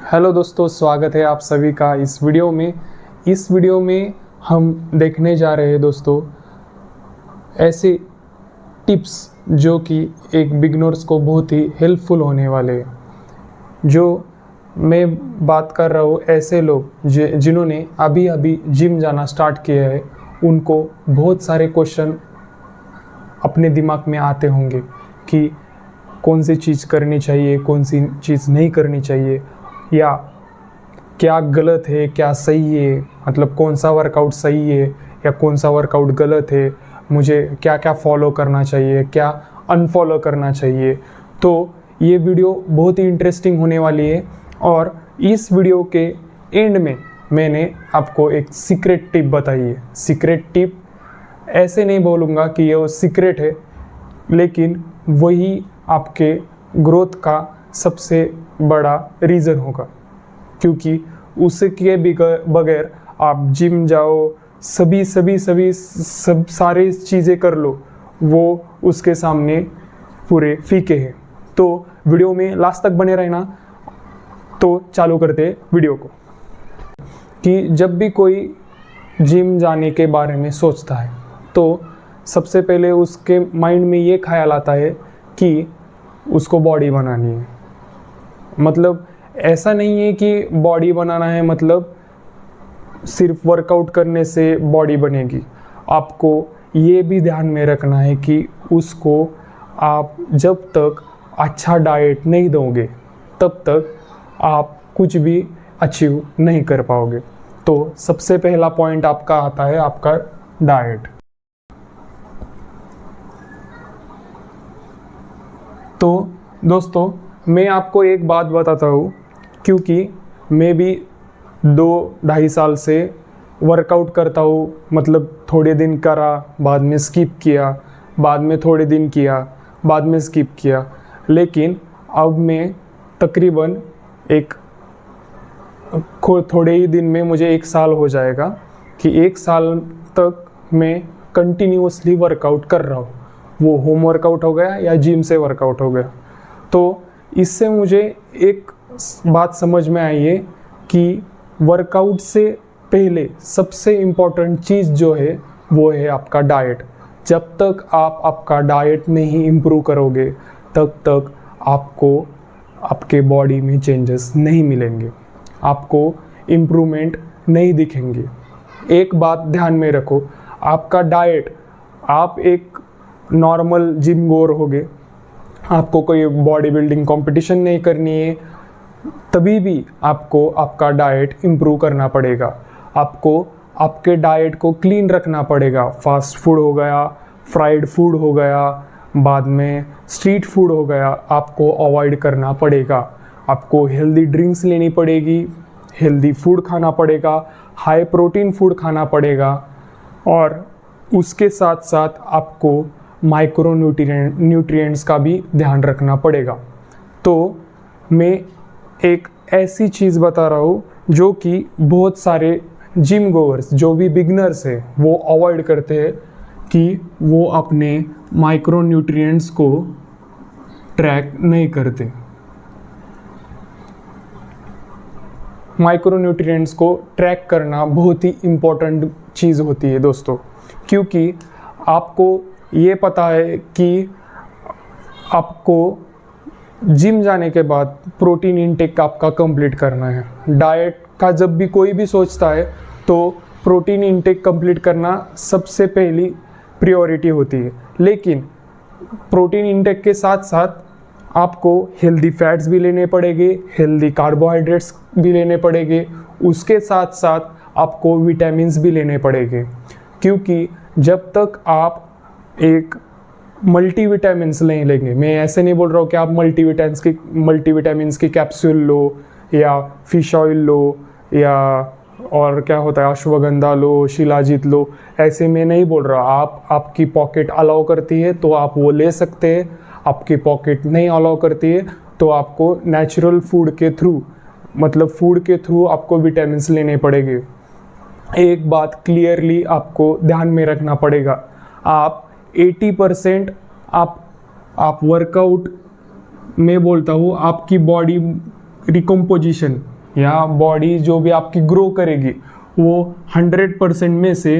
Hello दोस्तों, स्वागत है आप सभी का इस वीडियो में। इस वीडियो में हम देखने जा रहे हैं दोस्तों ऐसे टिप्स जो कि एक बिगनर्स को बहुत ही हेल्पफुल होने वाले हैं। जो मैं बात कर रहा हूँ ऐसे लोग जिन्होंने अभी अभी जिम जाना स्टार्ट किया है, उनको बहुत सारे क्वेश्चन अपने दिमाग में आते होंगे कि कौन सी चीज़ करनी चाहिए, कौन सी चीज़ नहीं करनी चाहिए, या क्या गलत है क्या सही है, मतलब कौन सा वर्कआउट सही है या कौन सा वर्कआउट गलत है, मुझे क्या क्या फॉलो करना चाहिए, क्या अनफॉलो करना चाहिए। तो ये वीडियो बहुत ही इंटरेस्टिंग होने वाली है और इस वीडियो के एंड में मैंने आपको एक सीक्रेट टिप बताई है। सीक्रेट टिप ऐसे नहीं बोलूँगा कि ये सीक्रेट है, लेकिन वही आपके ग्रोथ का सबसे बड़ा रीज़न होगा, क्योंकि उसके बगैर आप जिम जाओ, सब सारे चीज़ें कर लो, वो उसके सामने पूरे फीके हैं। तो वीडियो में लास्ट तक बने रहना। तो चालू करते हैं वीडियो को। कि जब भी कोई जिम जाने के बारे में सोचता है तो सबसे पहले उसके माइंड में ये ख्याल आता है कि उसको बॉडी बनानी है। मतलब ऐसा नहीं है कि बॉडी बनाना है मतलब सिर्फ वर्कआउट करने से बॉडी बनेगी। आपको ये भी ध्यान में रखना है कि उसको आप जब तक अच्छा डाइट नहीं दोगे तब तक आप कुछ भी अचीव नहीं कर पाओगे। तो सबसे पहला पॉइंट आपका आता है आपका डाइट। तो दोस्तों, मैं आपको एक बात बताता हूँ, क्योंकि मैं भी 2-2.5 साल से वर्कआउट करता हूँ। मतलब थोड़े दिन करा, बाद में स्किप किया, बाद में थोड़े दिन किया, बाद में स्किप किया, लेकिन अब मैं तकरीबन थोड़े ही दिन में मुझे 1 साल हो जाएगा कि 1 साल तक मैं कंटिन्यूअसली वर्कआउट कर रहा हूँ। वो होम वर्कआउट हो गया या जिम से वर्कआउट हो गया। तो इससे मुझे एक बात समझ में आई है कि वर्कआउट से पहले सबसे इम्पोर्टेंट चीज़ जो है वो है आपका डाइट। जब तक आप आपका डाइट नहीं इम्प्रूव करोगे तब तक आपको आपके बॉडी में चेंजेस नहीं मिलेंगे, आपको इम्प्रूवमेंट नहीं दिखेंगे। एक बात ध्यान में रखो, आपका डाइट, आप एक नॉर्मल जिम गोर होगे, आपको कोई बॉडी बिल्डिंग कंपटीशन नहीं करनी है, तभी भी आपको आपका डाइट इम्प्रूव करना पड़ेगा। आपको आपके डाइट को क्लीन रखना पड़ेगा। फास्ट फूड हो गया, फ्राइड फूड हो गया, बाद में स्ट्रीट फूड हो गया, आपको अवॉइड करना पड़ेगा। आपको हेल्दी ड्रिंक्स लेनी पड़ेगी, हेल्दी फूड खाना पड़ेगा, हाई प्रोटीन फूड खाना पड़ेगा, और उसके साथ साथ आपको माइक्रो न्यूट्रिएंट्स का भी ध्यान रखना पड़ेगा। तो मैं एक ऐसी चीज़ बता रहा हूँ जो कि बहुत सारे जिम गोवर्स, जो भी बिगनर्स हैं, वो अवॉइड करते हैं कि वो अपने माइक्रो न्यूट्रिएंट्स को ट्रैक नहीं करते। माइक्रो न्यूट्रिएंट्स को ट्रैक करना बहुत ही इम्पोर्टेंट चीज़ होती है दोस्तों, क्योंकि आपको ये पता है कि आपको जिम जाने के बाद प्रोटीन इंटेक आपका कंप्लीट करना है। डाइट का जब भी कोई भी सोचता है तो प्रोटीन इंटेक कंप्लीट करना सबसे पहली प्रायोरिटी होती है, लेकिन प्रोटीन इंटेक के साथ साथ आपको हेल्दी फैट्स भी लेने पड़ेंगे, हेल्दी कार्बोहाइड्रेट्स भी लेने पड़ेंगे, उसके साथ साथ आपको विटामिन्स भी लेने पड़ेंगे। क्योंकि जब तक आप एक मल्टीविटामिन्स नहीं लेंगे, मैं ऐसे नहीं बोल रहा हूँ कि आप मल्टीविटामिन्स की कैप्सूल लो या फिश ऑयल लो या और क्या होता है अश्वगंधा लो, शिलाजीत लो, ऐसे मैं नहीं बोल रहा। आपकी पॉकेट अलाउ करती है तो आप वो ले सकते हैं, आपकी पॉकेट नहीं अलाउ करती है तो आपको नेचुरल फूड के थ्रू, मतलब फूड के थ्रू आपको विटामिन्स लेने पड़ेंगे। एक बात क्लियरली आपको ध्यान में रखना पड़ेगा, आप 80% आप वर्कआउट, मैं बोलता हूँ आपकी बॉडी रिकम्पोजिशन या बॉडी जो भी आपकी ग्रो करेगी वो 100% में से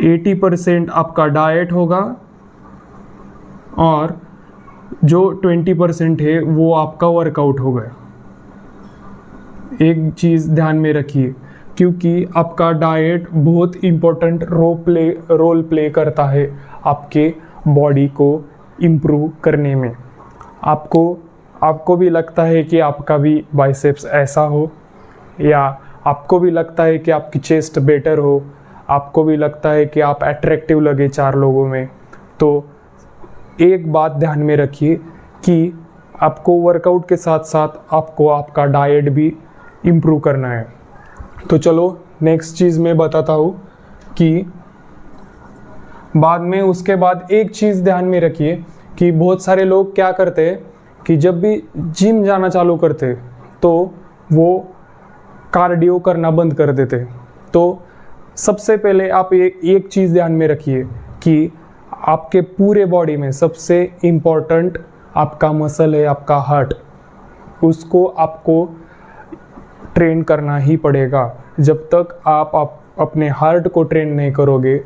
80% आपका डाइट होगा और जो 20% है वो आपका वर्कआउट होगा। एक चीज़ ध्यान में रखिए, क्योंकि आपका डाइट बहुत इम्पोर्टेंट रोल प्ले करता है आपके बॉडी को इम्प्रूव करने में। आपको भी लगता है कि आपका भी बाइसेप्स ऐसा हो, या आपको भी लगता है कि आपकी चेस्ट बेटर हो, आपको भी लगता है कि आप अट्रैक्टिव लगे 4 लोगों में, तो एक बात ध्यान में रखिए कि आपको वर्कआउट के साथ साथ आपको आपका डाइट भी इम्प्रूव करना है। तो चलो नेक्स्ट चीज़ मैं बताता हूँ कि बाद में उसके बाद एक चीज़ ध्यान में रखिए कि बहुत सारे लोग क्या करते हैं कि जब भी जिम जाना चालू करते तो वो कार्डियो करना बंद कर देते। तो सबसे पहले आप एक चीज़ ध्यान में रखिए कि आपके पूरे बॉडी में सबसे इम्पोर्टेंट आपका मसल है, आपका हार्ट। उसको आपको ट्रेन करना ही पड़ेगा। जब तक आप अपने हार्ट को ट्रेन नहीं करोगे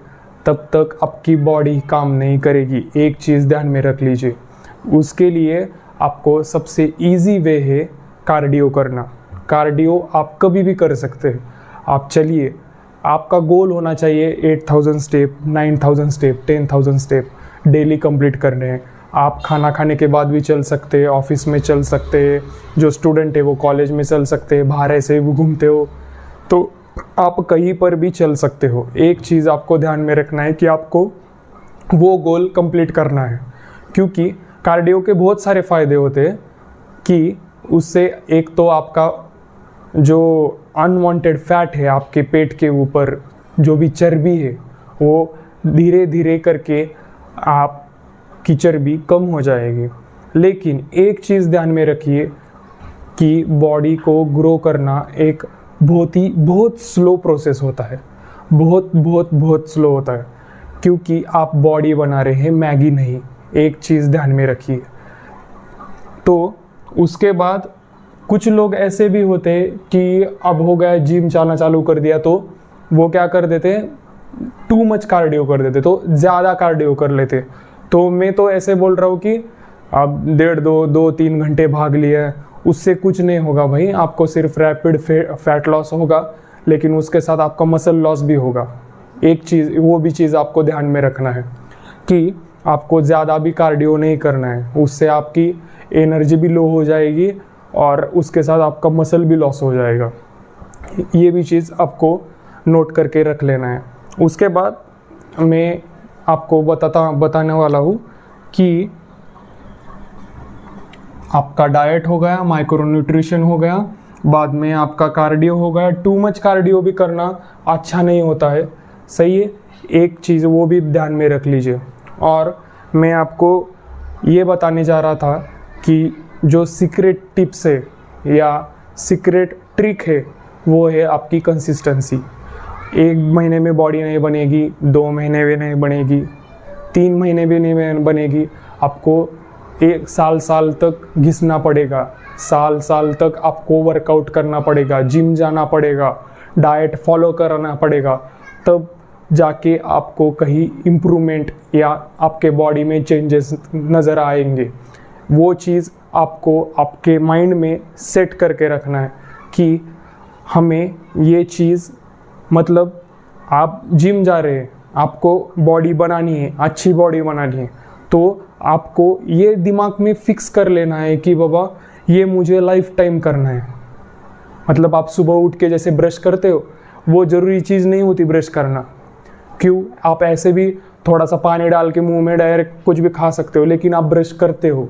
तब तक आपकी बॉडी काम नहीं करेगी। एक चीज़ ध्यान में रख लीजिए, उसके लिए आपको सबसे इजी वे है कार्डियो करना। कार्डियो आप कभी भी कर सकते हैं। आप चलिए, आपका गोल होना चाहिए 8000 step, 9000 step, 10,000 step daily complete करने हैं। आप खाना खाने के बाद भी चल सकते हैं, ऑफिस में चल सकते हैं, जो स्टूडेंट है वो कॉलेज में चल सकते हैं, बाहर ऐसे भी घूमते हो तो आप कहीं पर भी चल सकते हो। एक चीज़ आपको ध्यान में रखना है कि आपको वो गोल कंप्लीट करना है, क्योंकि कार्डियो के बहुत सारे फ़ायदे होते हैं कि उससे एक तो आपका जो अनवांटेड फैट है आपके पेट के ऊपर, जो भी चर्बी है वो धीरे धीरे करके आपकी चर्बी कम हो जाएगी। लेकिन एक चीज़ ध्यान में रखिए कि बॉडी को ग्रो करना एक बहुत स्लो प्रोसेस होता है, बहुत स्लो होता है, क्योंकि आप बॉडी बना रहे हैं, मैगी नहीं। एक चीज़ ध्यान में रखिए। तो उसके बाद कुछ लोग ऐसे भी होते हैं कि अब हो गया जिम जाना चालू कर दिया तो वो क्या कर देते हैं, टू मच कार्डियो कर देते, तो ज़्यादा कार्डियो कर लेते। तो मैं तो ऐसे बोल रहा हूँ कि अब 1.5-2-3 घंटे भाग लिया, उससे कुछ नहीं होगा भाई। आपको सिर्फ रैपिड फैट लॉस होगा, लेकिन उसके साथ आपका मसल लॉस भी होगा। एक चीज़, वो भी चीज़ आपको ध्यान में रखना है कि आपको ज़्यादा भी कार्डियो नहीं करना है, उससे आपकी एनर्जी भी लो हो जाएगी और उसके साथ आपका मसल भी लॉस हो जाएगा। ये भी चीज़ आपको नोट करके रख लेना है। उसके बाद मैं आपको बताने वाला हूँ कि आपका डाइट हो गया, माइक्रो न्यूट्रिशन हो गया, बाद में आपका कार्डियो हो गया। टू मच कार्डियो भी करना अच्छा नहीं होता है, सही है। एक चीज़ वो भी ध्यान में रख लीजिए। और मैं आपको ये बताने जा रहा था कि जो सीक्रेट टिप्स है या सीक्रेट ट्रिक है वो है आपकी कंसिस्टेंसी। 1 महीने में बॉडी नहीं बनेगी, 2 महीने में नहीं बनेगी, 3 महीने भी नहीं बनेगी। आपको 1 साल तक घिसना पड़ेगा, साल तक आपको वर्कआउट करना पड़ेगा, जिम जाना पड़ेगा, डाइट फॉलो करना पड़ेगा, तब जाके आपको कहीं इम्प्रूवमेंट या आपके बॉडी में चेंजेस नज़र आएंगे। वो चीज़ आपको आपके माइंड में सेट करके रखना है कि हमें ये चीज़, मतलब आप जिम जा रहे हैं, आपको बॉडी बनानी है, अच्छी बॉडी बनानी है, तो आपको ये दिमाग में फिक्स कर लेना है कि बाबा ये मुझे लाइफ टाइम करना है। मतलब आप सुबह उठ के जैसे ब्रश करते हो, वो ज़रूरी चीज़ नहीं होती ब्रश करना। क्यों, आप ऐसे भी थोड़ा सा पानी डाल के मुंह में डायरेक्ट कुछ भी खा सकते हो, लेकिन आप ब्रश करते हो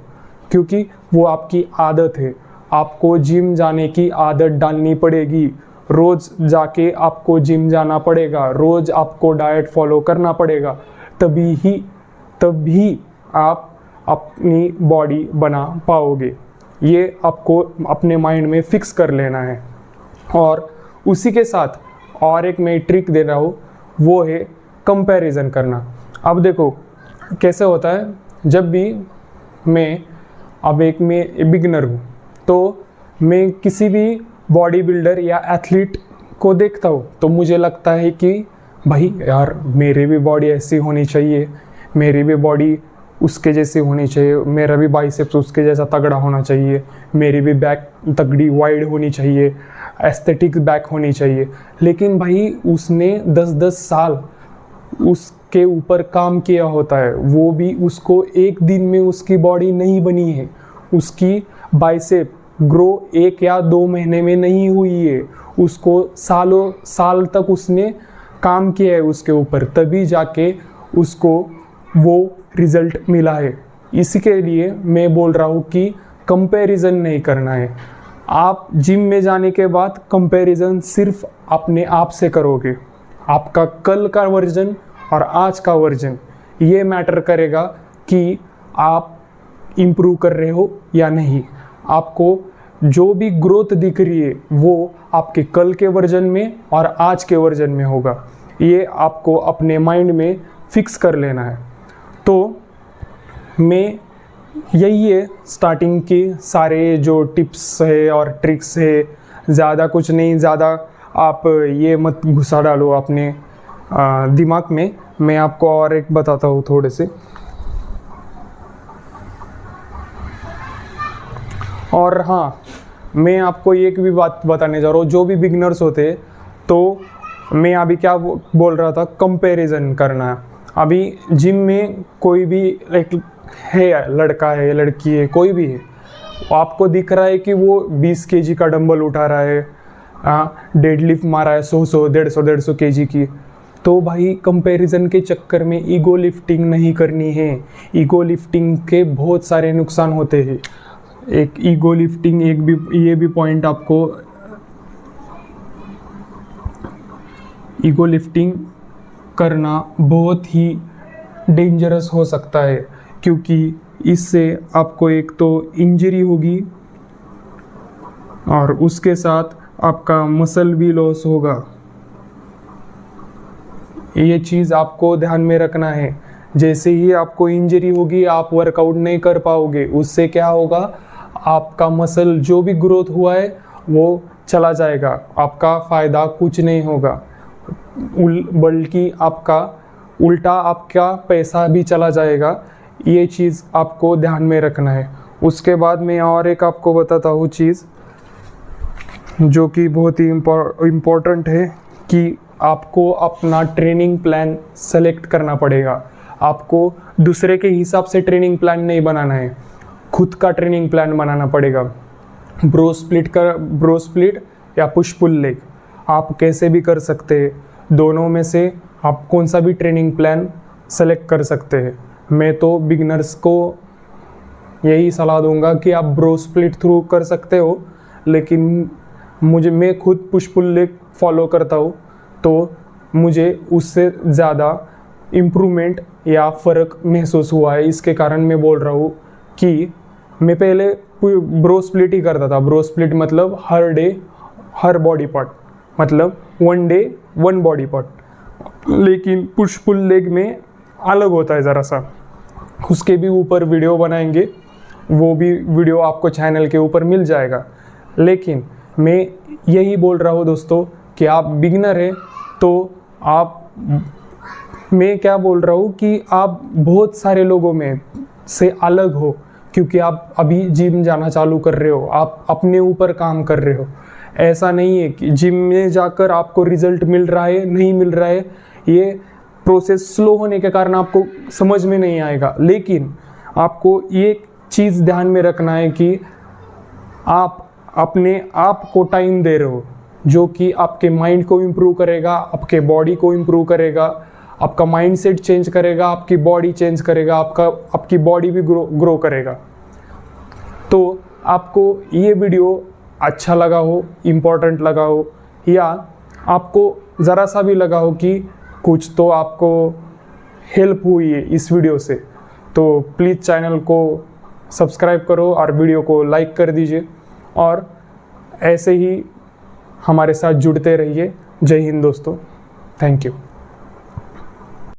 क्योंकि वो आपकी आदत है। आपको जिम जाने की आदत डालनी पड़ेगी, रोज़ जाके आपको जिम जाना पड़ेगा, रोज़ आपको डाइट फॉलो करना पड़ेगा, तभी आप अपनी बॉडी बना पाओगे। ये आपको अपने माइंड में फिक्स कर लेना है। और उसी के साथ और एक मैं ट्रिक दे रहा हूँ, वो है कंपैरिजन करना। अब देखो कैसे होता है, जब भी मैं बिगिनर हूँ, तो मैं किसी भी बॉडी बिल्डर या एथलीट को देखता हूँ तो मुझे लगता है कि भाई यार मेरी भी बॉडी ऐसी होनी चाहिए, मेरी भी बॉडी उसके जैसी होनी चाहिए, मेरा भी बाइसेप्स उसके जैसा तगड़ा होना चाहिए, मेरी भी बैक तगड़ी वाइड होनी चाहिए, एस्थेटिक बैक होनी चाहिए। लेकिन भाई उसने 10-10 साल उसके ऊपर काम किया होता है, वो भी उसको एक दिन में उसकी बॉडी नहीं बनी है। उसकी बाइसेप ग्रो 1 या 2 महीने में नहीं हुई है, उसको सालों साल तक उसने काम किया है उसके ऊपर, तभी जाके उसको वो रिज़ल्ट मिला है। इसी के लिए मैं बोल रहा हूँ कि कंपैरिजन नहीं करना है। आप जिम में जाने के बाद कंपैरिजन सिर्फ अपने आप से करोगे। आपका कल का वर्जन और आज का वर्जन ये मैटर करेगा कि आप इम्प्रूव कर रहे हो या नहीं। आपको जो भी ग्रोथ दिख रही है वो आपके कल के वर्जन में और आज के वर्जन में होगा। ये आपको अपने माइंड में फिक्स कर लेना है। तो मैं यही है स्टार्टिंग की सारे जो टिप्स है और ट्रिक्स है, ज़्यादा कुछ नहीं, ज़्यादा आप ये मत घुसा डालो अपने दिमाग में। मैं आपको और एक बताता हूँ थोड़े से। और हाँ, मैं आपको एक भी बात बताने जा रहा हूँ, जो भी बिगिनर्स होते तो मैं अभी क्या बोल रहा था, कंपैरिजन करना। अभी जिम में कोई भी एक है, लड़का है लड़की है, कोई भी है, आपको दिख रहा है कि वो 20 केजी का डंबल उठा रहा है, डेडलिफ्ट मारा है 100 150 केजी की, तो भाई कंपैरिजन के चक्कर में ईगो लिफ्टिंग नहीं करनी है। ईगो लिफ्टिंग के बहुत सारे नुकसान होते हैं। एक ईगो लिफ्टिंग ये भी पॉइंट आपको, ईगो लिफ्टिंग करना बहुत ही डेंजरस हो सकता है, क्योंकि इससे आपको एक तो इंजरी होगी और उसके साथ आपका मसल भी लॉस होगा। ये चीज़ आपको ध्यान में रखना है। जैसे ही आपको इंजरी होगी आप वर्कआउट नहीं कर पाओगे, उससे क्या होगा, आपका मसल जो भी ग्रोथ हुआ है वो चला जाएगा, आपका फ़ायदा कुछ नहीं होगा, बल्कि आपका उल्टा आपका पैसा भी चला जाएगा। ये चीज़ आपको ध्यान में रखना है। उसके बाद मैं और एक आपको बताता हूँ चीज़ जो कि बहुत ही इम्पोर्टेंट है, कि आपको अपना ट्रेनिंग प्लान सेलेक्ट करना पड़ेगा। आपको दूसरे के हिसाब से ट्रेनिंग प्लान नहीं बनाना है, खुद का ट्रेनिंग प्लान बनाना पड़ेगा। ब्रो स्प्लिट या पुश पुल लेग आप कैसे भी कर सकते हैं, दोनों में से आप कौन सा भी ट्रेनिंग प्लान सेलेक्ट कर सकते हैं। मैं तो बिगिनर्स को यही सलाह दूंगा कि आप ब्रो स्प्लिट थ्रू कर सकते हो, लेकिन मैं खुद पुश पुल लेग फॉलो करता हूँ, तो मुझे उससे ज़्यादा इम्प्रूवमेंट या फ़र्क महसूस हुआ है। इसके कारण मैं बोल रहा हूँ कि मैं पहले ब्रो स्प्लिट ही करता था। ब्रो स्प्लिट मतलब हर डे हर बॉडी पार्ट, मतलब 1 डे 1 बॉडी पार्ट। लेकिन पुश पुल लेग में अलग होता है ज़रा सा, उसके भी ऊपर वीडियो बनाएंगे, वो भी वीडियो आपको चैनल के ऊपर मिल जाएगा। लेकिन मैं यही बोल रहा हूँ दोस्तों कि आप बिगिनर हैं तो मैं क्या बोल रहा हूँ कि आप बहुत सारे लोगों में से अलग हो, क्योंकि आप अभी जिम जाना चालू कर रहे हो, आप अपने ऊपर काम कर रहे हो। ऐसा नहीं है कि जिम में जाकर आपको रिजल्ट मिल रहा है, नहीं मिल रहा है, ये प्रोसेस स्लो होने के कारण आपको समझ में नहीं आएगा। लेकिन आपको ये चीज़ ध्यान में रखना है कि आप अपने आप को टाइम दे रहे हो, जो कि आपके माइंड को इम्प्रूव करेगा, आपके बॉडी को इम्प्रूव करेगा, आपका माइंडसेट चेंज करेगा, आपकी बॉडी चेंज करेगा, आपकी बॉडी भी ग्रो करेगा। तो आपको ये वीडियो अच्छा लगा हो, इम्पोर्टेंट लगा हो, या आपको ज़रा सा भी लगा हो कि कुछ तो आपको हेल्प हुई है इस वीडियो से, तो प्लीज़ चैनल को सब्सक्राइब करो और वीडियो को लाइक कर दीजिए, और ऐसे ही हमारे साथ जुड़ते रहिए। जय हिंद दोस्तों, थैंक यू।